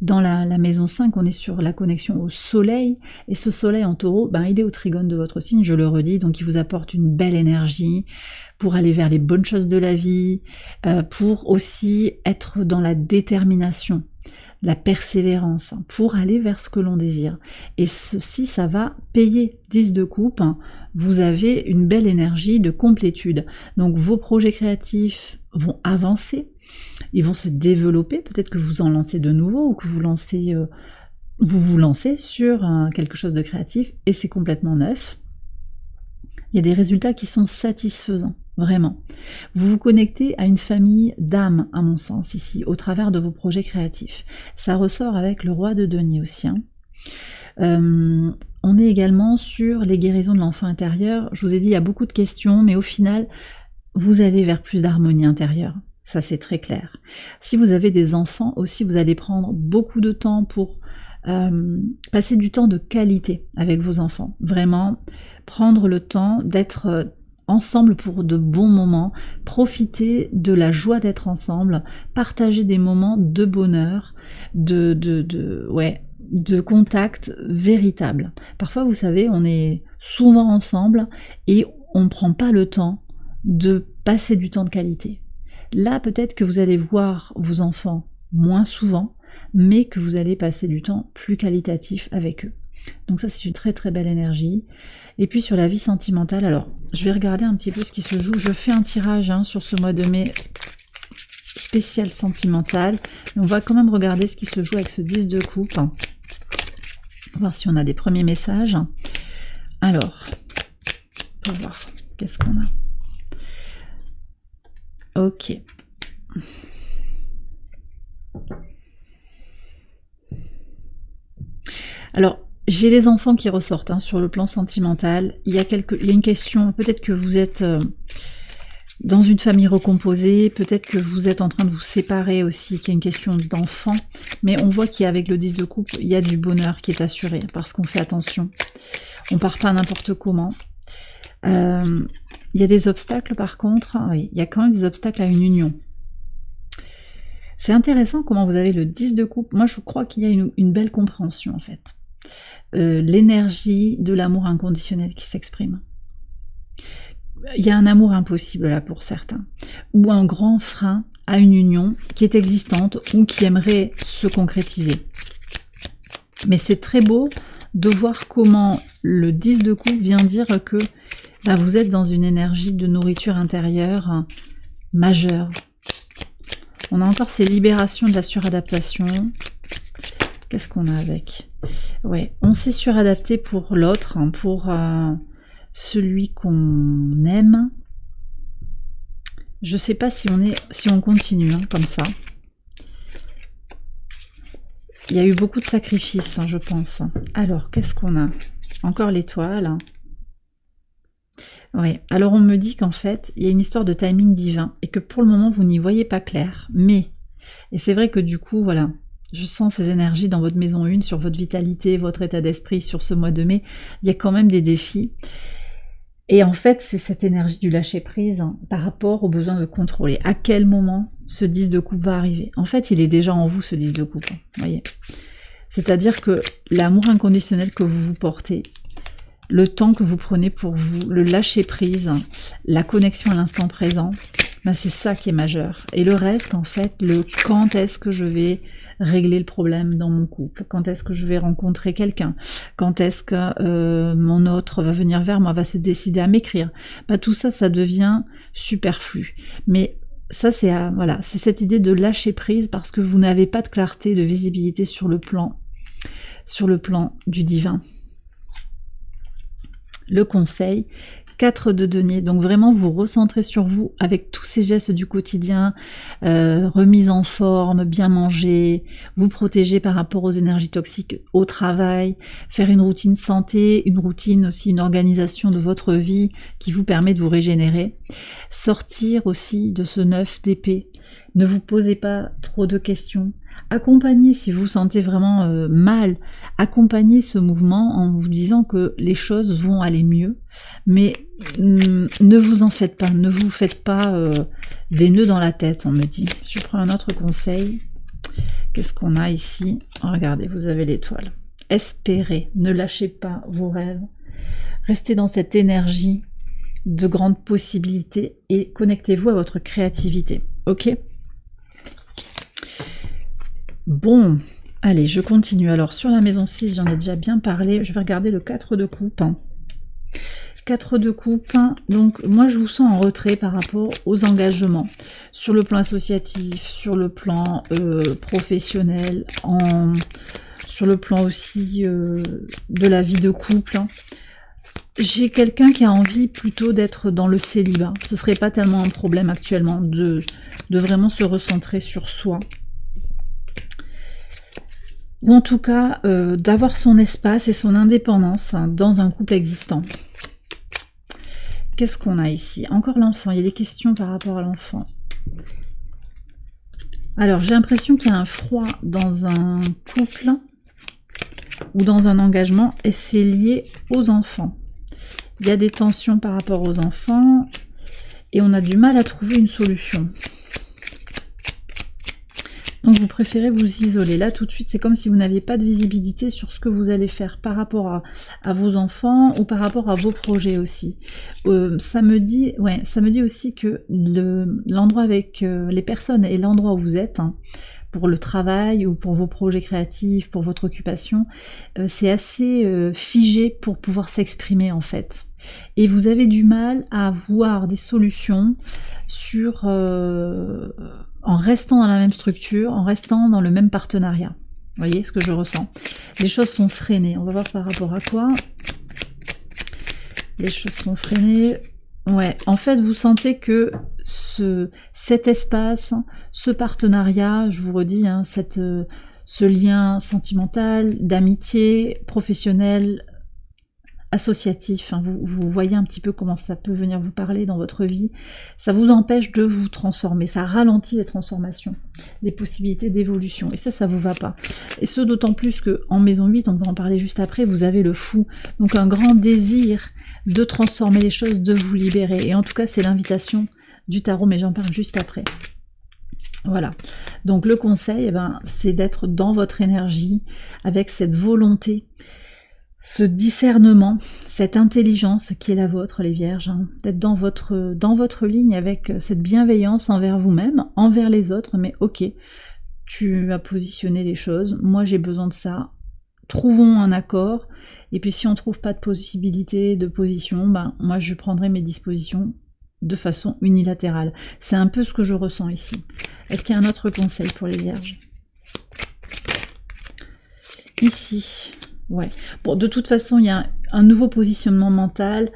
Dans la maison 5, on est sur la connexion au soleil, et ce soleil en taureau, ben, il est au trigone de votre signe, je le redis, donc il vous apporte une belle énergie pour aller vers les bonnes choses de la vie, pour aussi être dans la détermination, la persévérance, pour aller vers ce que l'on désire. Et ceci, ça va payer. 10 de coupe, vous avez une belle énergie de complétude. Donc vos projets créatifs vont avancer, ils vont se développer, peut-être que vous en lancez de nouveau, ou que vous vous lancez sur quelque chose de créatif, et c'est complètement neuf. Il y a des résultats qui sont satisfaisants, vraiment. Vous vous connectez à une famille d'âmes, à mon sens, ici, au travers de vos projets créatifs. Ça ressort avec le roi de denier aussi. On est également sur les guérisons de l'enfant intérieur. Je vous ai dit, il y a beaucoup de questions, mais au final, vous allez vers plus d'harmonie intérieure. Ça, c'est très clair. Si vous avez des enfants aussi, vous allez prendre beaucoup de temps pour passer du temps de qualité avec vos enfants. Vraiment, prendre le temps d'être ensemble pour de bons moments, profiter de la joie d'être ensemble, partager des moments de bonheur, de contact véritable. Parfois, vous savez, on est souvent ensemble et on ne prend pas le temps de passer du temps de qualité. Là, peut-être que vous allez voir vos enfants moins souvent, mais que vous allez passer du temps plus qualitatif avec eux. Donc ça, c'est une très très belle énergie. Et puis sur la vie sentimentale, alors je vais regarder un petit peu ce qui se joue. Je fais un tirage sur ce mois de mai spécial sentimental. Mais on va quand même regarder ce qui se joue avec ce 10 de coupe. On va voir si on a des premiers messages. Alors, pour voir, qu'est-ce qu'on a? Ok. Alors, j'ai les enfants qui ressortent sur le plan sentimental. Il y a une question, peut-être que vous êtes dans une famille recomposée, peut-être que vous êtes en train de vous séparer aussi, qu'il y a une question d'enfant, mais on voit qu'avec le 10 de coupe, il y a du bonheur qui est assuré, parce qu'on fait attention. On part pas n'importe comment. Il y a des obstacles par contre, oui, il y a quand même des obstacles à une union. C'est intéressant comment vous avez le 10 de coupe. Moi, je crois qu'il y a une belle compréhension en fait. L'énergie de l'amour inconditionnel qui s'exprime. Il y a un amour impossible là pour certains, ou un grand frein à une union qui est existante ou qui aimerait se concrétiser. Mais c'est très beau de voir comment le 10 de coupe vient dire que vous êtes dans une énergie de nourriture intérieure majeure. On a encore ces libérations de la suradaptation. Qu'est-ce qu'on a avec? Ouais, on s'est suradapté pour l'autre, pour celui qu'on aime. Je sais pas si on continue comme ça. Il y a eu beaucoup de sacrifices, je pense. Alors, qu'est-ce qu'on a? Encore l'étoile. Oui, alors on me dit qu'en fait, il y a une histoire de timing divin et que pour le moment, vous n'y voyez pas clair. Mais, et c'est vrai que du coup, voilà, je sens ces énergies dans votre maison 1, sur votre vitalité, votre état d'esprit, sur ce mois de mai. Il y a quand même des défis. Et en fait, c'est cette énergie du lâcher-prise par rapport au besoin de contrôler. À quel moment ce 10 de coupe va arriver? En fait, il est déjà en vous, ce 10 de coupe. Voyez. C'est-à-dire que l'amour inconditionnel que vous vous portez, le temps que vous prenez pour vous, le lâcher-prise, la connexion à l'instant présent, c'est ça qui est majeur. Et le reste, en fait, le quand est-ce que je vais régler le problème dans mon couple, quand est-ce que je vais rencontrer quelqu'un, quand est-ce que mon autre va venir vers moi, va se décider à m'écrire. Tout ça, ça devient superflu. Mais ça, c'est voilà, c'est cette idée de lâcher prise parce que vous n'avez pas de clarté, de visibilité sur le plan du divin. Le conseil, 4 de denier, donc vraiment vous recentrez sur vous avec tous ces gestes du quotidien, remise en forme, bien manger, vous protéger par rapport aux énergies toxiques au travail, faire une routine santé, une routine aussi, une organisation de votre vie qui vous permet de vous régénérer, sortir aussi de ce 9 d'épée, ne vous posez pas trop de questions, accompagnez si vous vous sentez vraiment mal, accompagnez ce mouvement en vous disant que les choses vont aller mieux, mais ne vous en faites pas, ne vous faites pas des nœuds dans la tête, on me dit. Je prends un autre conseil. Qu'est-ce qu'on a ici? Regardez, vous avez l'étoile. Espérez, ne lâchez pas vos rêves. Restez dans cette énergie de grandes possibilités et connectez-vous à votre créativité. Ok? Bon, allez, je continue. Alors, sur la maison 6, j'en ai déjà bien parlé. Je vais regarder le 4 de coupe. 4 de coupe, donc moi je vous sens en retrait par rapport aux engagements sur le plan associatif, sur le plan professionnel, sur le plan aussi de la vie de couple. J'ai quelqu'un qui a envie plutôt d'être dans le célibat. Ce serait pas tellement un problème actuellement de vraiment se recentrer sur soi. Ou en tout cas d'avoir son espace et son indépendance dans un couple existant. Qu'est-ce qu'on a ici? Encore l'enfant, il y a des questions par rapport à l'enfant. Alors, j'ai l'impression qu'il y a un froid dans un couple ou dans un engagement et c'est lié aux enfants. Il y a des tensions par rapport aux enfants et on a du mal à trouver une solution. Donc vous préférez vous isoler. Là tout de suite c'est comme si vous n'aviez pas de visibilité sur ce que vous allez faire par rapport à vos enfants ou par rapport à vos projets aussi. Ça me dit aussi que l'endroit avec les personnes et l'endroit où vous êtes, pour le travail ou pour vos projets créatifs, pour votre occupation, c'est assez figé pour pouvoir s'exprimer en fait. Et vous avez du mal à avoir des solutions sur en restant dans la même structure, en restant dans le même partenariat. Vous voyez ce que je ressens? Les choses sont freinées. On va voir par rapport à quoi. Les choses sont freinées. Ouais, en fait, vous sentez que cet espace, ce partenariat, je vous redis, ce lien sentimental, d'amitié, professionnel, associatif, vous voyez un petit peu comment ça peut venir vous parler dans votre vie, ça vous empêche de vous transformer, ça ralentit les transformations, les possibilités d'évolution, et ça vous va pas. Et ce d'autant plus que en maison 8, on va en parler juste après, vous avez le fou, donc un grand désir de transformer les choses, de vous libérer, et en tout cas c'est l'invitation du tarot, mais j'en parle juste après. Voilà, donc le conseil, c'est d'être dans votre énergie, avec cette volonté, ce discernement, cette intelligence qui est la vôtre, les vierges, d'être dans votre ligne avec cette bienveillance envers vous-même, envers les autres, mais ok, tu as positionné les choses, moi j'ai besoin de ça, trouvons un accord, et puis si on ne trouve pas de possibilité de position, moi je prendrai mes dispositions de façon unilatérale. C'est un peu ce que je ressens ici. Est-ce qu'il y a un autre conseil pour les vierges? Ici... Ouais. Bon, de toute façon, il y a un nouveau positionnement mental,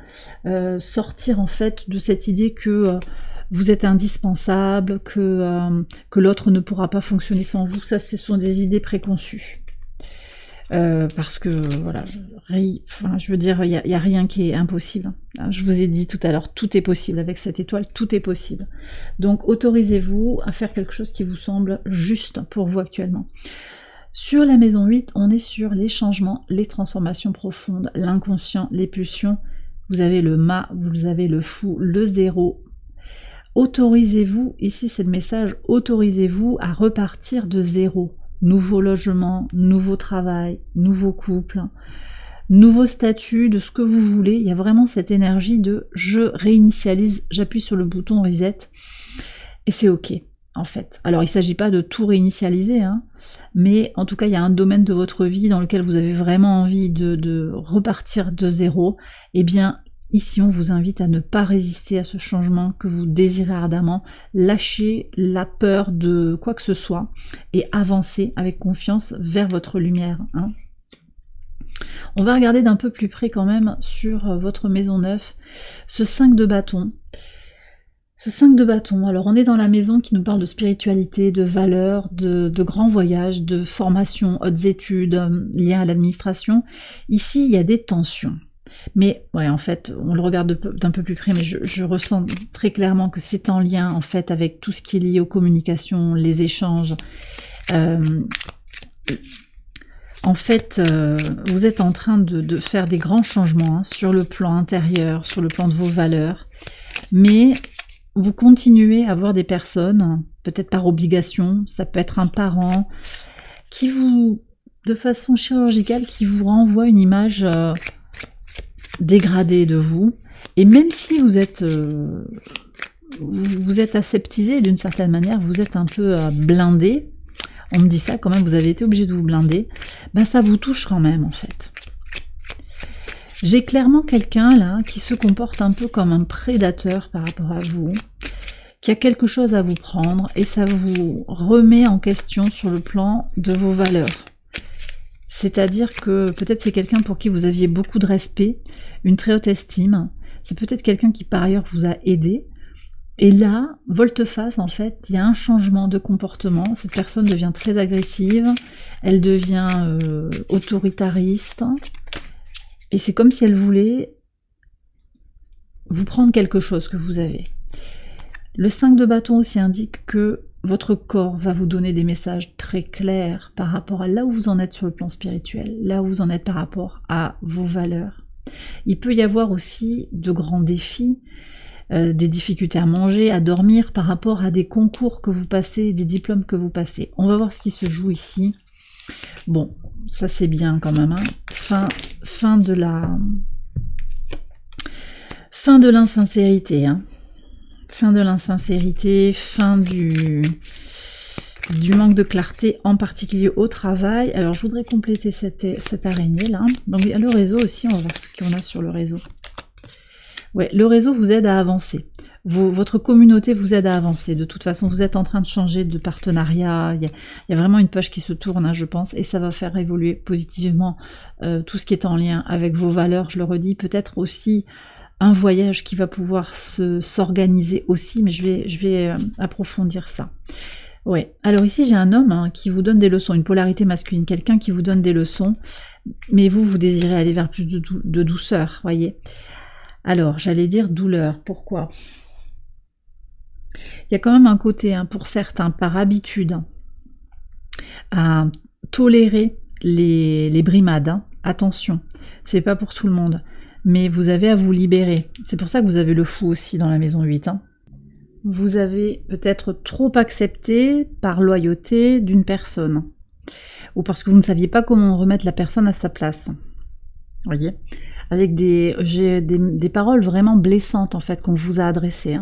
sortir en fait de cette idée que vous êtes indispensable, que l'autre ne pourra pas fonctionner sans vous. Ça, ce sont des idées préconçues. Parce que, voilà, je veux dire, il n'y a rien qui est impossible. Je vous ai dit tout à l'heure, tout est possible avec cette étoile, tout est possible. Donc, autorisez-vous à faire quelque chose qui vous semble juste pour vous actuellement. Sur la maison 8, on est sur les changements, les transformations profondes, l'inconscient, les pulsions. Vous avez le mât, vous avez le fou, le zéro. Autorisez-vous, ici c'est le message, autorisez-vous à repartir de zéro. Nouveau logement, nouveau travail, nouveau couple, nouveau statut, de ce que vous voulez. Il y a vraiment cette énergie de je réinitialise, j'appuie sur le bouton reset et c'est ok. En fait. Alors il ne s'agit pas de tout réinitialiser, mais en tout cas il y a un domaine de votre vie dans lequel vous avez vraiment envie de repartir de zéro, et bien ici on vous invite à ne pas résister à ce changement que vous désirez ardemment, lâchez la peur de quoi que ce soit et avancez avec confiance vers votre lumière. On va regarder d'un peu plus près quand même sur votre maison 9, ce 5 de bâton. Ce 5 de bâton, alors on est dans la maison qui nous parle de spiritualité, de valeurs, de grands voyages, de formation, hautes études, liées à l'administration. Ici, il y a des tensions. Mais ouais, en fait, on le regarde d'un peu plus près, mais je ressens très clairement que c'est en lien en fait avec tout ce qui est lié aux communications, les échanges. En fait, vous êtes en train de faire des grands changements sur le plan intérieur, sur le plan de vos valeurs, mais vous continuez à voir des personnes peut-être par obligation, ça peut être un parent qui vous, de façon chirurgicale, qui vous renvoie une image dégradée de vous. Et même si vous êtes aseptisé d'une certaine manière, vous êtes un peu blindé, on me dit ça quand même, vous avez été obligé de vous blinder, ben ça vous touche quand même en fait. J'ai clairement quelqu'un là qui se comporte un peu comme un prédateur par rapport à vous, qui a quelque chose à vous prendre et ça vous remet en question sur le plan de vos valeurs. C'est-à-dire que peut-être c'est quelqu'un pour qui vous aviez beaucoup de respect, une très haute estime, c'est peut-être quelqu'un qui par ailleurs vous a aidé, et là, volte-face en fait, il y a un changement de comportement, cette personne devient très agressive, elle devient autoritariste, et c'est comme si elle voulait vous prendre quelque chose que vous avez. Le 5 de bâton aussi indique que votre corps va vous donner des messages très clairs par rapport à là où vous en êtes sur le plan spirituel, là où vous en êtes par rapport à vos valeurs. Il peut y avoir aussi de grands défis, des difficultés à manger, à dormir par rapport à des concours que vous passez, des diplômes que vous passez. On va voir ce qui se joue ici. Bon, ça c'est bien quand même. Hein. Fin de l'insincérité. Hein. Fin de l'insincérité, fin du manque de clarté, en particulier au travail. Alors je voudrais compléter cette araignée là. Donc il y a le réseau aussi, on va voir ce qu'on a sur le réseau. Ouais, le réseau vous aide à avancer. Votre communauté vous aide à avancer. De toute façon, vous êtes en train de changer de partenariat. Il y a vraiment une page qui se tourne, hein, je pense, et ça va faire évoluer positivement tout ce qui est en lien avec vos valeurs. Je le redis, peut-être aussi un voyage qui va pouvoir s'organiser aussi, mais je vais approfondir ça. Ouais. Alors ici, j'ai un homme qui vous donne des leçons, une polarité masculine, quelqu'un qui vous donne des leçons, mais vous désirez aller vers plus de douceur, voyez. Alors, j'allais dire douleur. Pourquoi? Il y a quand même un côté, pour certains, par habitude, à tolérer les brimades. Attention, c'est pas pour tout le monde. Mais vous avez à vous libérer. C'est pour ça que vous avez le fou aussi dans la maison 8. Vous avez peut-être trop accepté par loyauté d'une personne. Ou parce que vous ne saviez pas comment remettre la personne à sa place. Vous voyez? Avec des paroles vraiment blessantes en fait qu'on vous a adressées.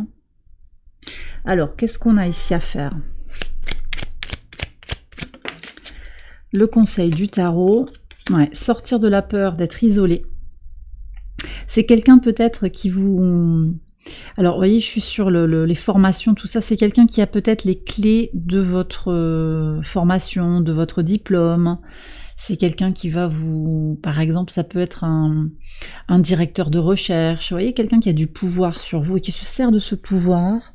Alors, qu'est-ce qu'on a ici à faire? Le conseil du tarot, ouais, sortir de la peur d'être isolé. C'est quelqu'un peut-être qui vous... Alors, vous voyez, je suis sur les formations, tout ça. C'est quelqu'un qui a peut-être les clés de votre formation, de votre diplôme. C'est quelqu'un qui va vous... Par exemple, ça peut être un directeur de recherche. Vous voyez, quelqu'un qui a du pouvoir sur vous et qui se sert de ce pouvoir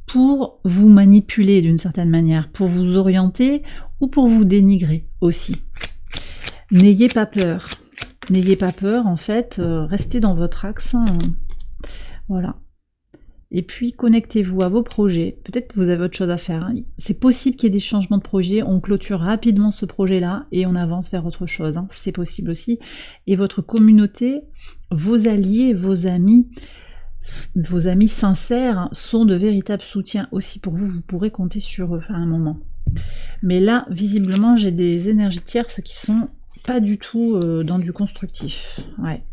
pour vous manipuler d'une certaine manière, pour vous orienter ou pour vous dénigrer aussi. N'ayez pas peur. N'ayez pas peur, en fait. Restez dans votre axe. Voilà. Et puis, connectez-vous à vos projets. Peut-être que vous avez autre chose à faire. C'est possible qu'il y ait des changements de projet. On clôture rapidement ce projet-là et on avance vers autre chose. C'est possible aussi. Et votre communauté, vos alliés, vos amis sincères sont de véritables soutiens aussi pour vous. Vous pourrez compter sur eux à un moment. Mais là, visiblement, j'ai des énergies tierces qui sont pas du tout dans du constructif. Ouais.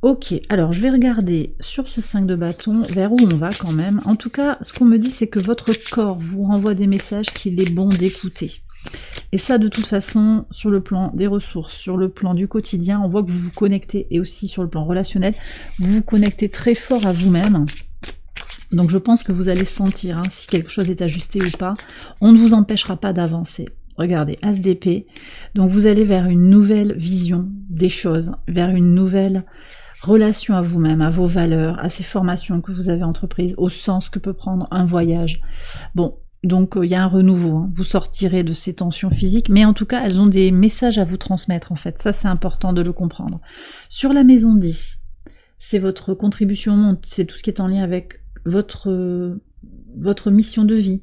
Ok, alors je vais regarder sur ce 5 de bâton vers où on va quand même. En tout cas, ce qu'on me dit, c'est que votre corps vous renvoie des messages qu'il est bon d'écouter. Et ça, de toute façon, sur le plan des ressources, sur le plan du quotidien, on voit que vous vous connectez, et aussi sur le plan relationnel, vous vous connectez très fort à vous-même. Donc je pense que vous allez sentir si quelque chose est ajusté ou pas. On ne vous empêchera pas d'avancer. Regardez, As d'épée. Donc vous allez vers une nouvelle vision des choses, vers une nouvelle relation à vous-même, à vos valeurs, à ces formations que vous avez entreprises, au sens que peut prendre un voyage. Bon, donc il y a un renouveau. Vous sortirez de ces tensions physiques, mais en tout cas, elles ont des messages à vous transmettre, en fait. Ça, c'est important de le comprendre. Sur la maison 10, c'est votre contribution au monde, c'est tout ce qui est en lien avec votre mission de vie,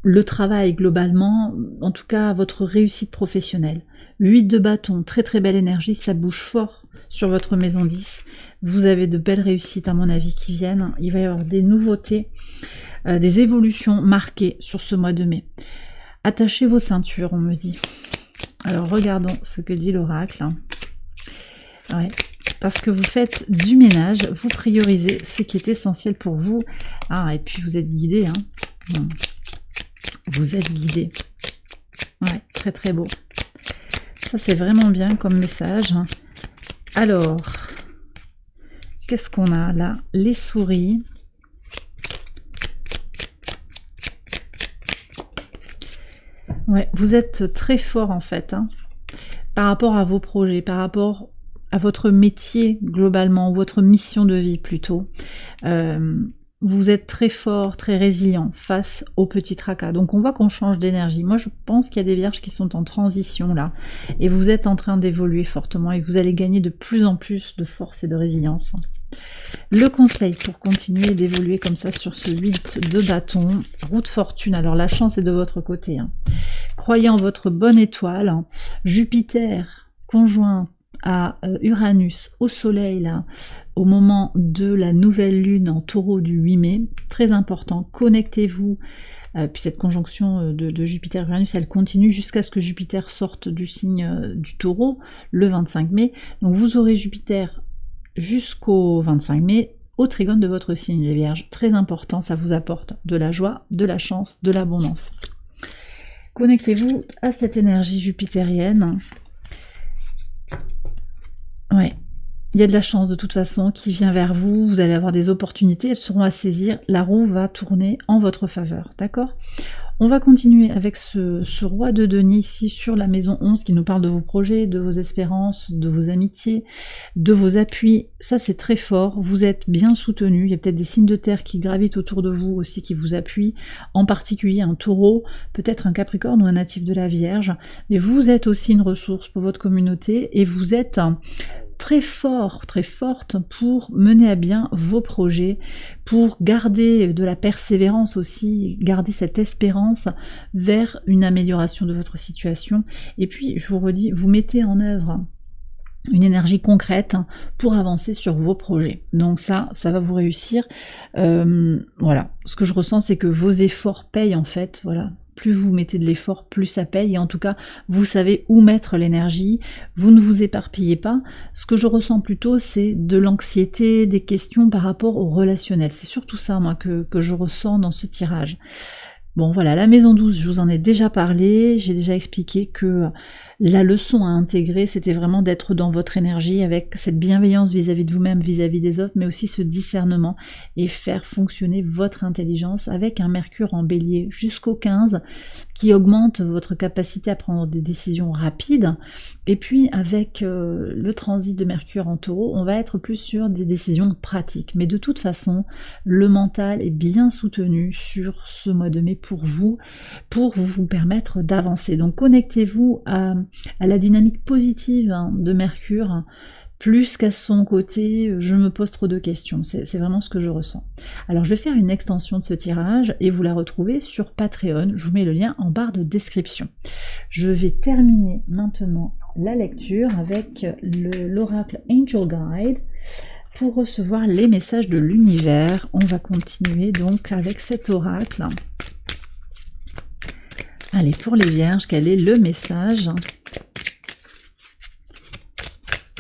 le travail globalement, en tout cas votre réussite professionnelle. 8 de bâton, très très belle énergie, ça bouge fort sur votre maison 10. Vous avez de belles réussites à mon avis qui viennent, il va y avoir des nouveautés. des évolutions marquées sur ce mois de mai. Attachez vos ceintures, on me dit. Alors regardons ce que dit l'oracle. Ouais, parce que vous faites du ménage, vous priorisez ce qui est essentiel pour vous. Ah, et puis vous êtes guidé, hein. Vous êtes guidé. Ouais, très très beau. Ça c'est vraiment bien comme message. Alors, qu'est-ce qu'on a là? Les souris. Ouais, vous êtes très fort en fait, hein, par rapport à vos projets, par rapport à votre métier globalement, ou votre mission de vie plutôt. Vous êtes très fort, très résilient face aux petits tracas. Donc on voit qu'on change d'énergie. Moi je pense qu'il y a des vierges qui sont en transition là, et vous êtes en train d'évoluer fortement, et vous allez gagner de plus en plus de force et de résilience. Le conseil pour continuer d'évoluer comme ça sur ce 8 de bâton, roue de fortune, alors la chance est de votre côté, hein. Croyez en votre bonne étoile, hein. Jupiter conjoint à Uranus au soleil là, au moment de la nouvelle lune en taureau du 8 mai, très important, connectez-vous, puis cette conjonction de Jupiter-Uranus, elle continue jusqu'à ce que Jupiter sorte du signe du taureau le 25 mai, donc vous aurez Jupiter jusqu'au 25 mai au trigone de votre signe, les vierges, très important, ça vous apporte de la joie, de la chance, de l'abondance. Connectez-vous à cette énergie jupitérienne. Ouais, il y a de la chance de toute façon qui vient vers vous, vous allez avoir des opportunités, elles seront à saisir, la roue va tourner en votre faveur, d'accord? On va continuer avec ce roi de denier ici sur la maison 11 qui nous parle de vos projets, de vos espérances, de vos amitiés, de vos appuis. Ça c'est très fort, vous êtes bien soutenu, il y a peut-être des signes de terre qui gravitent autour de vous aussi qui vous appuient, en particulier un taureau, peut-être un capricorne ou un natif de la Vierge, mais vous êtes aussi une ressource pour votre communauté et vous êtes très fort, très forte pour mener à bien vos projets, pour garder de la persévérance aussi, garder cette espérance vers une amélioration de votre situation. Et puis, je vous redis, vous mettez en œuvre une énergie concrète pour avancer sur vos projets. Donc ça va vous réussir. Voilà, ce que je ressens, c'est que vos efforts payent en fait, voilà. Plus vous mettez de l'effort, plus ça paye, et en tout cas, vous savez où mettre l'énergie, vous ne vous éparpillez pas. Ce que je ressens plutôt, c'est de l'anxiété, des questions par rapport au relationnel. C'est surtout ça, moi, que je ressens dans ce tirage. Bon, voilà, la maison 12, je vous en ai déjà parlé, j'ai déjà expliqué que la leçon à intégrer, c'était vraiment d'être dans votre énergie avec cette bienveillance vis-à-vis de vous-même, vis-à-vis des autres, mais aussi ce discernement et faire fonctionner votre intelligence avec un Mercure en Bélier jusqu'au 15 qui augmente votre capacité à prendre des décisions rapides. Et puis avec le transit de Mercure en Taureau, on va être plus sur des décisions pratiques. Mais de toute façon, le mental est bien soutenu sur ce mois de mai pour vous permettre d'avancer. Donc connectez-vous à la dynamique positive de Mercure, plus qu'à son côté, je me pose trop de questions. C'est vraiment ce que je ressens. Alors je vais faire une extension de ce tirage et vous la retrouvez sur Patreon. Je vous mets le lien en barre de description. Je vais terminer maintenant la lecture avec l'oracle Angel Guide pour recevoir les messages de l'univers. On va continuer donc avec cet oracle. Allez, pour les vierges, quel est le message?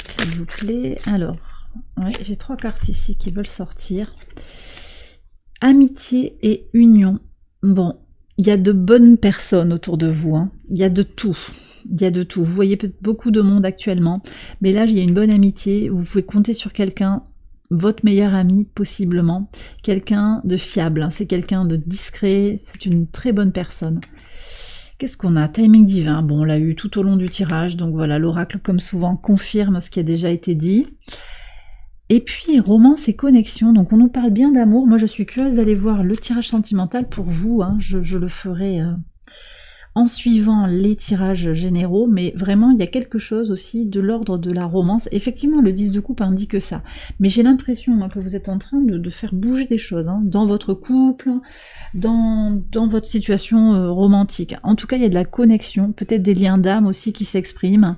S'il vous plaît. Alors, ouais, j'ai 3 cartes ici qui veulent sortir. Amitié et union. Bon, il y a de bonnes personnes autour de vous, hein. Il y a de tout. Il y a de tout. Vous voyez peut-être beaucoup de monde actuellement, mais là, il y a une bonne amitié. Vous pouvez compter sur quelqu'un, votre meilleur ami possiblement, quelqu'un de fiable, hein. C'est quelqu'un de discret, c'est une très bonne personne. Qu'est-ce qu'on a? Timing divin, bon, on l'a eu tout au long du tirage, donc voilà, l'oracle, comme souvent, confirme ce qui a déjà été dit. Et puis, romance et connexion, donc on nous parle bien d'amour. Moi, je suis curieuse d'aller voir le tirage sentimental pour vous, hein. Je le ferai en suivant les tirages généraux, mais vraiment, il y a quelque chose aussi de l'ordre de la romance. Effectivement, le 10 de coupe indique ça, mais j'ai l'impression, moi, que vous êtes en train de faire bouger des choses, hein, dans votre couple, dans votre situation romantique. En tout cas, il y a de la connexion, peut-être des liens d'âme aussi qui s'expriment.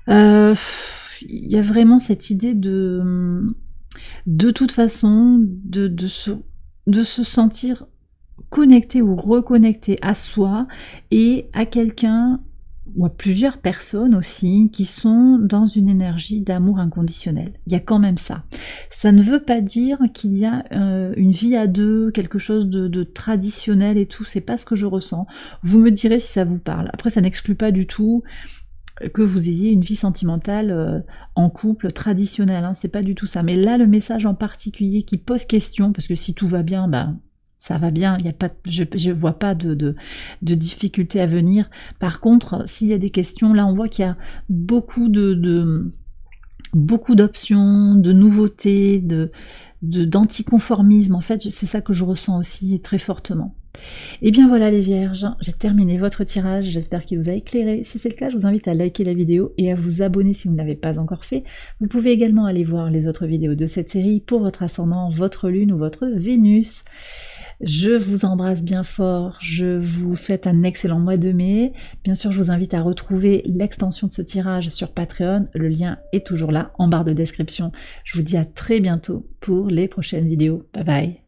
Il y a vraiment cette idée de toute façon, de se de se sentir connecté ou reconnecté à soi et à quelqu'un ou à plusieurs personnes aussi qui sont dans une énergie d'amour inconditionnel. Il y a quand même ça. Ça ne veut pas dire qu'il y a une vie à deux, quelque chose de traditionnel et tout, c'est pas ce que je ressens. Vous me direz si ça vous parle. Après, ça n'exclut pas du tout que vous ayez une vie sentimentale en couple traditionnelle, hein, c'est pas du tout ça. Mais là, le message en particulier qui pose question, parce que si tout va bien, ben ça va bien, il y a pas, je vois pas de difficultés à venir. Par contre, s'il y a des questions, là on voit qu'il y a beaucoup beaucoup d'options, de nouveautés, d'anticonformisme. En fait, c'est ça que je ressens aussi très fortement. Et bien voilà les vierges, j'ai terminé votre tirage, j'espère qu'il vous a éclairé. Si c'est le cas, je vous invite à liker la vidéo et à vous abonner si vous ne l'avez pas encore fait. Vous pouvez également aller voir les autres vidéos de cette série pour votre ascendant, votre lune ou votre Vénus. Je vous embrasse bien fort, je vous souhaite un excellent mois de mai. Bien sûr, je vous invite à retrouver l'extension de ce tirage sur Patreon. Le lien est toujours là en barre de description. Je vous dis à très bientôt pour les prochaines vidéos. Bye bye.